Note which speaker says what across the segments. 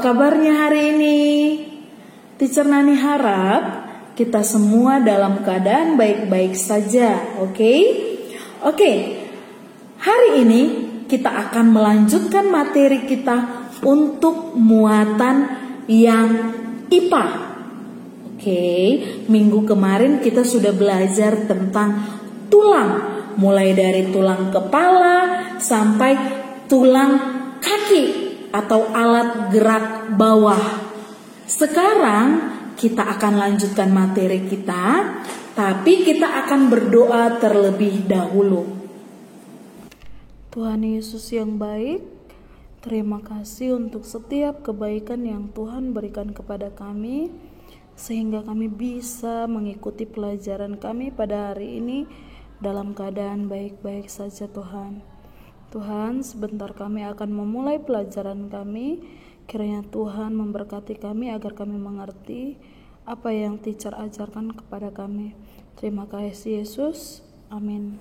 Speaker 1: kabarnya hari ini? Teacher Nani harap kita semua dalam keadaan baik-baik saja, oke? Oke, hari ini kita akan melanjutkan materi kita untuk muatan yang IPA. Oke, minggu kemarin kita sudah belajar tentang tulang, mulai dari tulang kepala sampai tulang kaki atau alat gerak bawah. Sekarang kita akan lanjutkan materi kita, tapi kita akan berdoa terlebih dahulu.
Speaker 2: Tuhan Yesus yang baik, terima kasih untuk setiap kebaikan yang Tuhan berikan kepada kami, sehingga kami bisa mengikuti pelajaran kami pada hari ini dalam keadaan baik-baik saja Tuhan. Tuhan, sebentar kami akan memulai pelajaran kami. Kiranya Tuhan memberkati kami agar kami mengerti apa yang teacher ajarkan kepada kami. Terima kasih Yesus. Amin.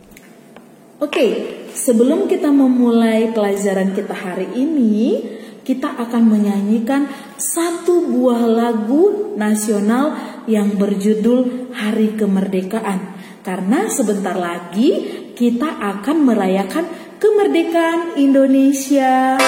Speaker 1: Oke, sebelum kita memulai pelajaran kita hari ini, kita akan menyanyikan satu buah lagu nasional yang berjudul Hari Kemerdekaan. Karena sebentar lagi kita akan merayakan kemerdekaan Indonesia.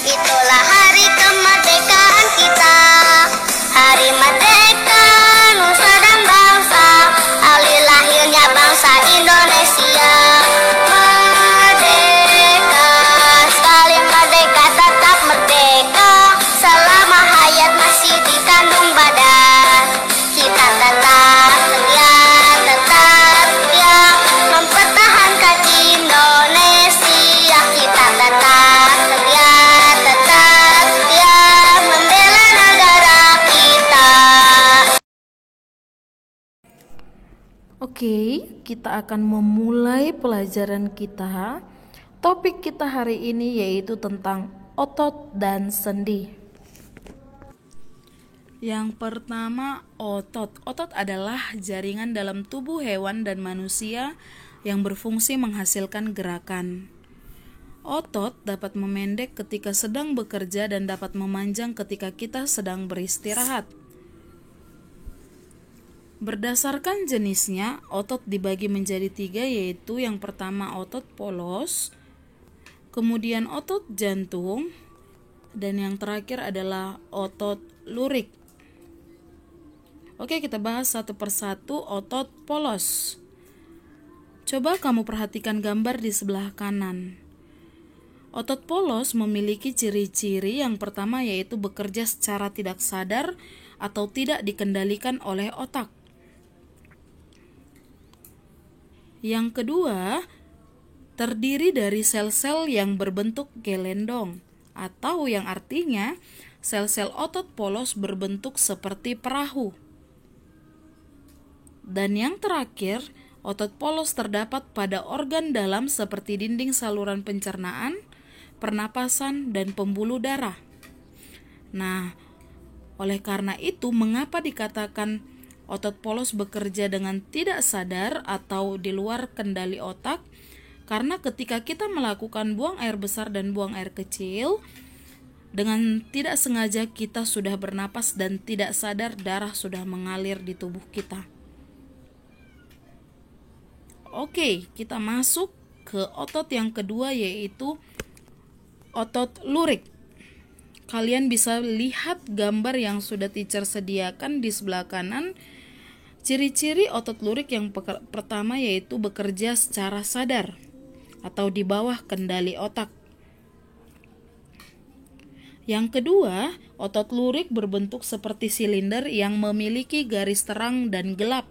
Speaker 3: Itulah hari kemerdekaan kita, hari merdeka nusa dan bangsa, hari lahirnya bangsa Indonesia. Merdeka, sekali merdeka tetap merdeka, selama hayat masih di kandung badan. Kita tetap setia mempertahankan Indonesia. Kita tetap setia membela negara kita.
Speaker 2: Oke, kita akan memulai pelajaran kita. Topik kita hari ini yaitu tentang otot dan sendi. Yang pertama, otot. Otot adalah jaringan dalam tubuh hewan dan manusia yang berfungsi menghasilkan gerakan. Otot dapat memendek ketika sedang bekerja dan dapat memanjang ketika kita sedang beristirahat. Berdasarkan jenisnya, otot dibagi menjadi 3, yaitu yang pertama otot polos, kemudian otot jantung, dan yang terakhir adalah otot lurik. Oke, kita bahas satu persatu otot polos. Coba kamu perhatikan gambar di sebelah kanan. Otot polos memiliki ciri-ciri yang pertama yaitu bekerja secara tidak sadar atau tidak dikendalikan oleh otak. Yang kedua, terdiri dari sel-sel yang berbentuk gelendong, atau yang artinya sel-sel otot polos berbentuk seperti perahu. Dan yang terakhir, otot polos terdapat pada organ dalam seperti dinding saluran pencernaan, pernapasan, dan pembuluh darah. Nah, oleh karena itu, mengapa dikatakan otot polos bekerja dengan tidak sadar atau di luar kendali otak? Karena ketika kita melakukan buang air besar dan buang air kecil, dengan tidak sengaja kita sudah bernapas dan tidak sadar darah sudah mengalir di tubuh kita. Oke, kita masuk ke otot yang kedua yaitu otot lurik. Kalian bisa lihat gambar yang sudah teacher sediakan di sebelah kanan. Ciri-ciri otot lurik yang pertama yaitu bekerja secara sadar atau di bawah kendali otak. Yang kedua, otot lurik berbentuk seperti silinder yang memiliki garis terang dan gelap.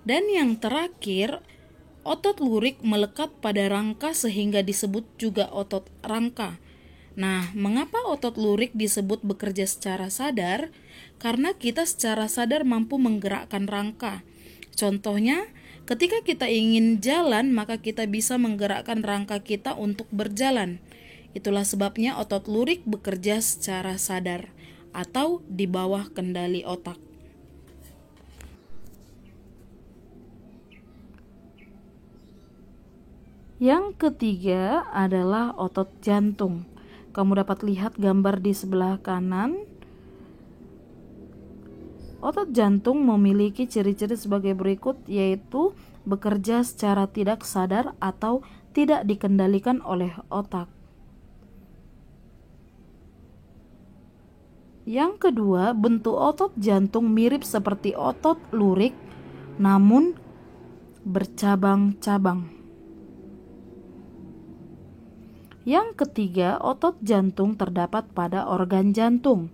Speaker 2: Dan yang terakhir, otot lurik melekat pada rangka sehingga disebut juga otot rangka. Nah, mengapa otot lurik disebut bekerja secara sadar? Karena kita secara sadar mampu menggerakkan rangka. Contohnya, Ketika kita ingin jalan, maka kita bisa menggerakkan rangka kita untuk berjalan. Itulah sebabnya otot lurik bekerja secara sadar atau di bawah kendali otak. Yang ketiga adalah otot jantung. Kamu dapat lihat gambar di sebelah kanan. Otot jantung memiliki ciri-ciri sebagai berikut, yaitu bekerja secara tidak sadar atau tidak dikendalikan oleh otak. Yang kedua, bentuk otot jantung mirip seperti otot lurik, namun bercabang-cabang. Yang ketiga, otot jantung terdapat pada organ jantung.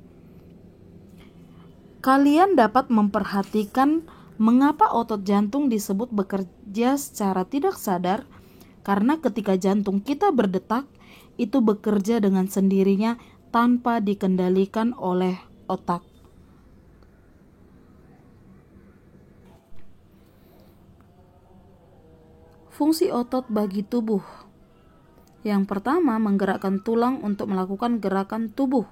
Speaker 2: Kalian dapat memperhatikan mengapa otot jantung disebut bekerja secara tidak sadar, karena ketika jantung kita berdetak, itu bekerja dengan sendirinya tanpa dikendalikan oleh otak. Fungsi otot bagi tubuh. Yang pertama, menggerakkan tulang untuk melakukan gerakan tubuh.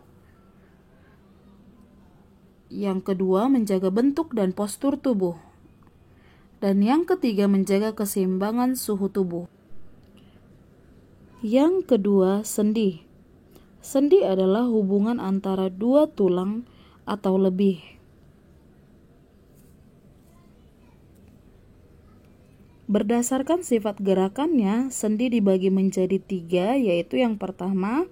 Speaker 2: Yang kedua, menjaga bentuk dan postur tubuh. Dan yang ketiga, menjaga keseimbangan suhu tubuh. Yang kedua, sendi. Sendi adalah hubungan antara dua tulang atau lebih. Berdasarkan sifat gerakannya, sendi dibagi menjadi 3, yaitu yang pertama,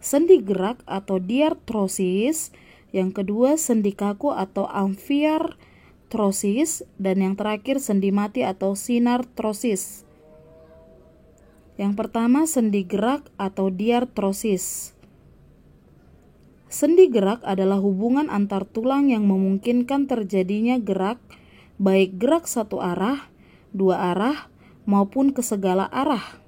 Speaker 2: sendi gerak atau diartrosis, yang kedua, sendi kaku atau amfiartrosis, dan yang terakhir, sendi mati atau sinartrosis. Yang pertama, sendi gerak atau diartrosis. Sendi gerak adalah hubungan antar tulang yang memungkinkan terjadinya gerak, baik gerak satu arah, dua arah, maupun ke segala arah.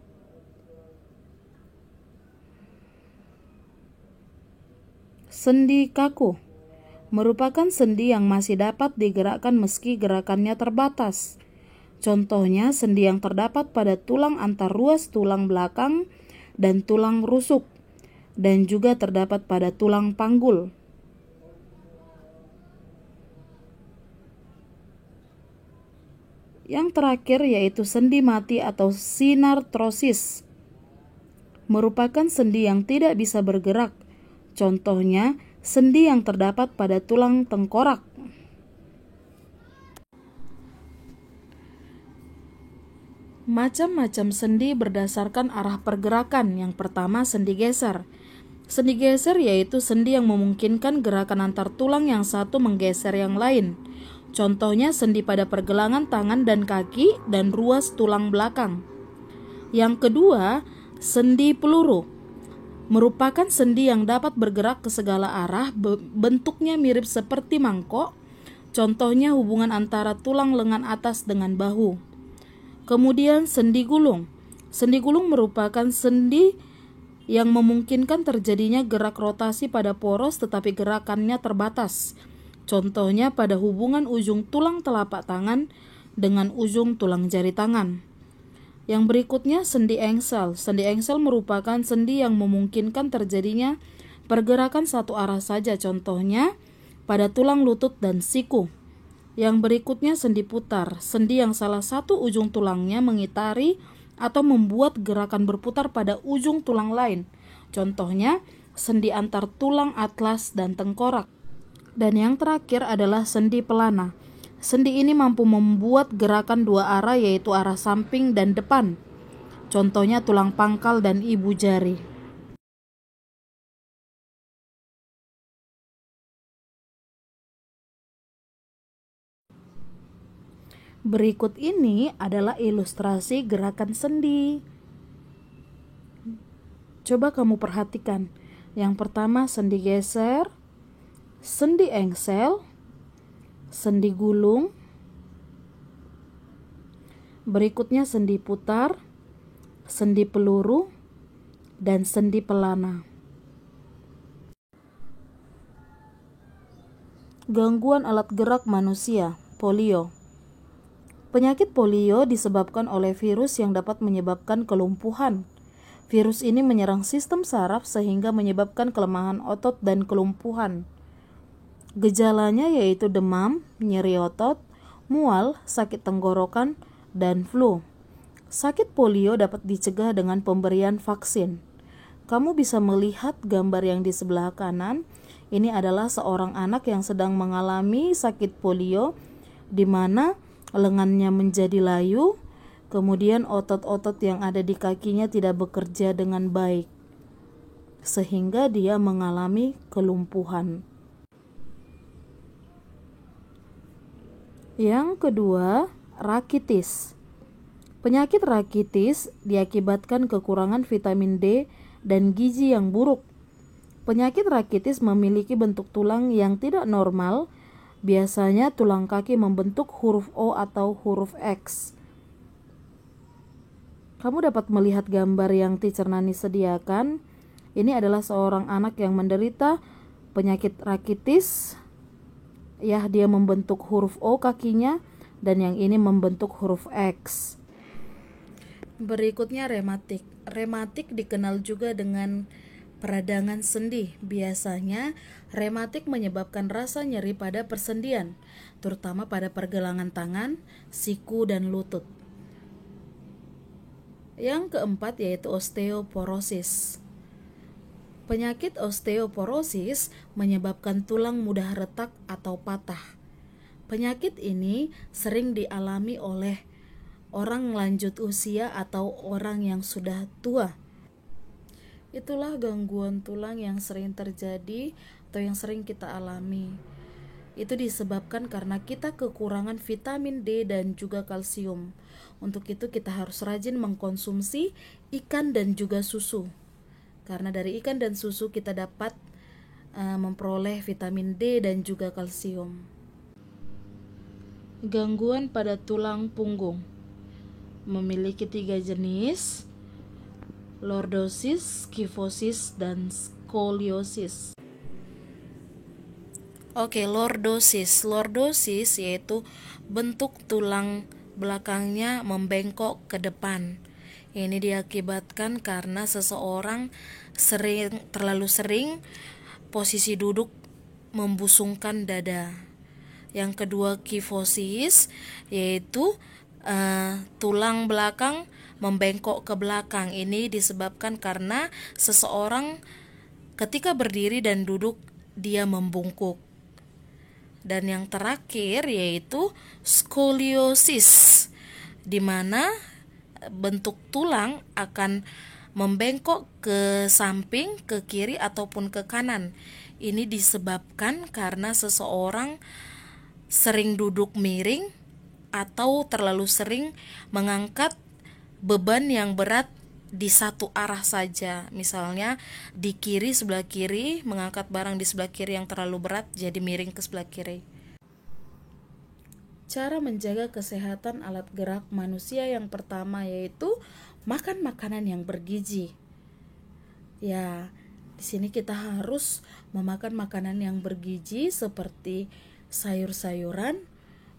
Speaker 2: Sendi kaku merupakan sendi yang masih dapat digerakkan meski gerakannya terbatas. Contohnya, sendi yang terdapat pada tulang antar ruas tulang belakang dan tulang rusuk, dan juga terdapat pada tulang panggul. Yang terakhir yaitu sendi mati atau sinartrosis, merupakan sendi yang tidak bisa bergerak. Contohnya, sendi yang terdapat pada tulang tengkorak. Macam-macam sendi berdasarkan arah pergerakan. Yang pertama, sendi geser. Sendi geser yaitu sendi yang memungkinkan gerakan antar tulang yang satu menggeser yang lain. Contohnya sendi pada pergelangan tangan dan kaki dan ruas tulang belakang. Yang kedua, sendi peluru. Merupakan sendi yang dapat bergerak ke segala arah, bentuknya mirip seperti mangkok. Contohnya hubungan antara tulang lengan atas dengan bahu. Kemudian sendi gulung. Sendi gulung merupakan sendi yang memungkinkan terjadinya gerak rotasi pada poros tetapi gerakannya terbatas. Contohnya pada hubungan ujung tulang telapak tangan dengan ujung tulang jari tangan. Yang berikutnya sendi engsel. Sendi engsel merupakan sendi yang memungkinkan terjadinya pergerakan satu arah saja. Contohnya pada tulang lutut dan siku. Yang berikutnya sendi putar. Sendi yang salah satu ujung tulangnya mengitari atau membuat gerakan berputar pada ujung tulang lain. Contohnya sendi antar tulang atlas dan tengkorak. Dan yang terakhir adalah sendi pelana. Sendi ini mampu membuat gerakan dua arah, yaitu arah samping dan depan. Contohnya tulang pangkal dan ibu jari. Berikut ini adalah ilustrasi gerakan sendi. Coba kamu perhatikan. Yang pertama sendi geser, sendi engsel, sendi gulung. Berikutnya sendi putar, sendi peluru, dan sendi pelana. Gangguan alat gerak manusia, polio. Penyakit polio disebabkan oleh virus yang dapat menyebabkan kelumpuhan. Virus ini menyerang sistem saraf sehingga menyebabkan kelemahan otot dan kelumpuhan. Gejalanya yaitu demam, nyeri otot, mual, sakit tenggorokan, dan flu. Sakit polio dapat dicegah dengan pemberian vaksin. Kamu bisa melihat gambar yang di sebelah kanan. Ini adalah seorang anak yang sedang mengalami sakit polio, di mana lengannya menjadi layu, kemudian otot-otot yang ada di kakinya tidak bekerja dengan baik, sehingga dia mengalami kelumpuhan. Yang kedua, rakitis. Penyakit rakitis diakibatkan kekurangan vitamin D dan gizi yang buruk. Penyakit rakitis memiliki bentuk tulang yang tidak normal. Biasanya tulang kaki membentuk huruf O atau huruf X. Kamu dapat melihat gambar yang Teacher Nani sediakan. Ini adalah seorang anak yang menderita penyakit rakitis. Ya, dia membentuk huruf O kakinya, dan yang ini membentuk huruf X. Berikutnya rematik. Rematik dikenal juga dengan peradangan sendi. Biasanya rematik menyebabkan rasa nyeri pada persendian, terutama pada pergelangan tangan, siku, dan lutut. Yang keempat yaitu osteoporosis. Penyakit osteoporosis menyebabkan tulang mudah retak atau patah. Penyakit ini sering dialami oleh orang lanjut usia atau orang yang sudah tua. Itulah gangguan tulang yang sering terjadi atau yang sering kita alami. Itu disebabkan karena kita kekurangan vitamin D dan juga kalsium. Untuk itu kita harus rajin mengkonsumsi ikan dan juga susu. Karena dari ikan dan susu kita dapat memperoleh vitamin D dan juga kalsium. Gangguan pada tulang punggung memiliki 3 jenis: lordosis, kyphosis, dan skoliosis. Oke, lordosis. Lordosis yaitu bentuk tulang belakangnya membengkok ke depan. Ini diakibatkan karena seseorang terlalu sering posisi duduk membusungkan dada. Yang kedua, kyphosis yaitu tulang belakang membengkok ke belakang. Ini disebabkan karena seseorang ketika berdiri dan duduk dia membungkuk. Dan yang terakhir yaitu skoliosis, di mana bentuk tulang akan membengkok ke samping, ke kiri ataupun ke kanan. Ini disebabkan karena seseorang sering duduk miring atau terlalu sering mengangkat beban yang berat di satu arah saja. Misalnya di kiri, sebelah kiri, mengangkat barang di sebelah kiri yang terlalu berat jadi miring ke sebelah kiri. Cara menjaga kesehatan alat gerak manusia yang pertama yaitu makan makanan yang bergizi. Ya, di sini kita harus memakan makanan yang bergizi seperti sayur-sayuran,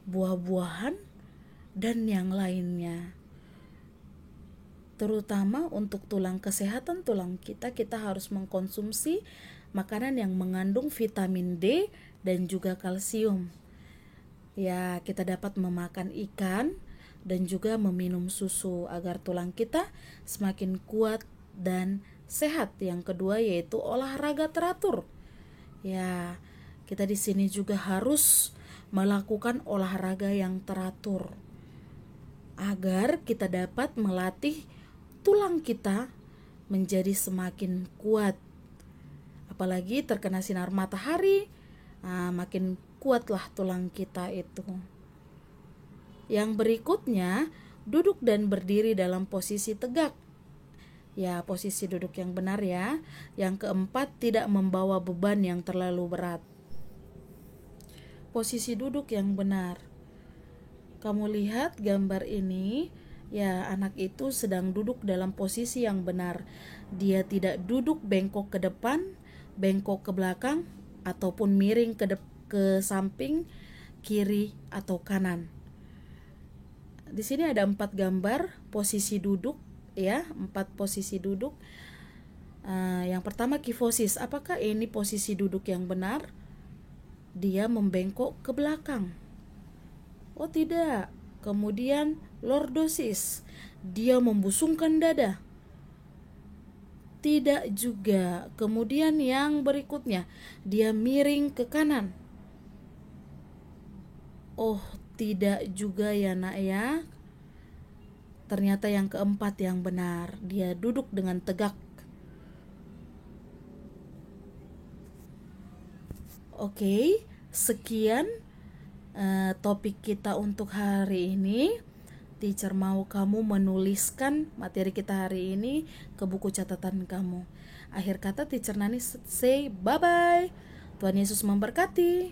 Speaker 2: buah-buahan, dan yang lainnya. Terutama untuk kesehatan tulang kita harus mengkonsumsi makanan yang mengandung vitamin D dan juga kalsium. Ya, kita dapat memakan ikan dan juga meminum susu agar tulang kita semakin kuat dan sehat. Yang kedua yaitu olahraga teratur. Ya, kita di sini juga harus melakukan olahraga yang teratur agar kita dapat melatih tulang kita menjadi semakin kuat. Apalagi terkena sinar matahari, makin kuatlah tulang kita itu. Yang berikutnya, duduk dan berdiri dalam posisi tegak. Ya, posisi duduk yang benar ya. Yang keempat, tidak membawa beban yang terlalu berat. Posisi duduk yang benar. Kamu lihat gambar ini, ya, anak itu sedang duduk dalam posisi yang benar. Dia tidak duduk bengkok ke depan, bengkok ke belakang, ataupun miring ke samping, kiri atau kanan. di sini ada 4 gambar posisi duduk ya, 4 posisi duduk. Yang pertama kifosis. Apakah ini posisi duduk yang benar? Dia membengkok ke belakang. Oh tidak. Kemudian lordosis. Dia membusungkan dada. Tidak juga. Kemudian yang berikutnya, dia miring ke kanan. Oh tidak juga ya nak ya. Ternyata yang keempat yang benar. Dia duduk dengan tegak. Oke, sekian topik kita untuk hari ini. Teacher mau kamu menuliskan materi kita hari ini ke buku catatan kamu. Akhir kata Teacher Nani say bye-bye. Tuhan Yesus memberkati.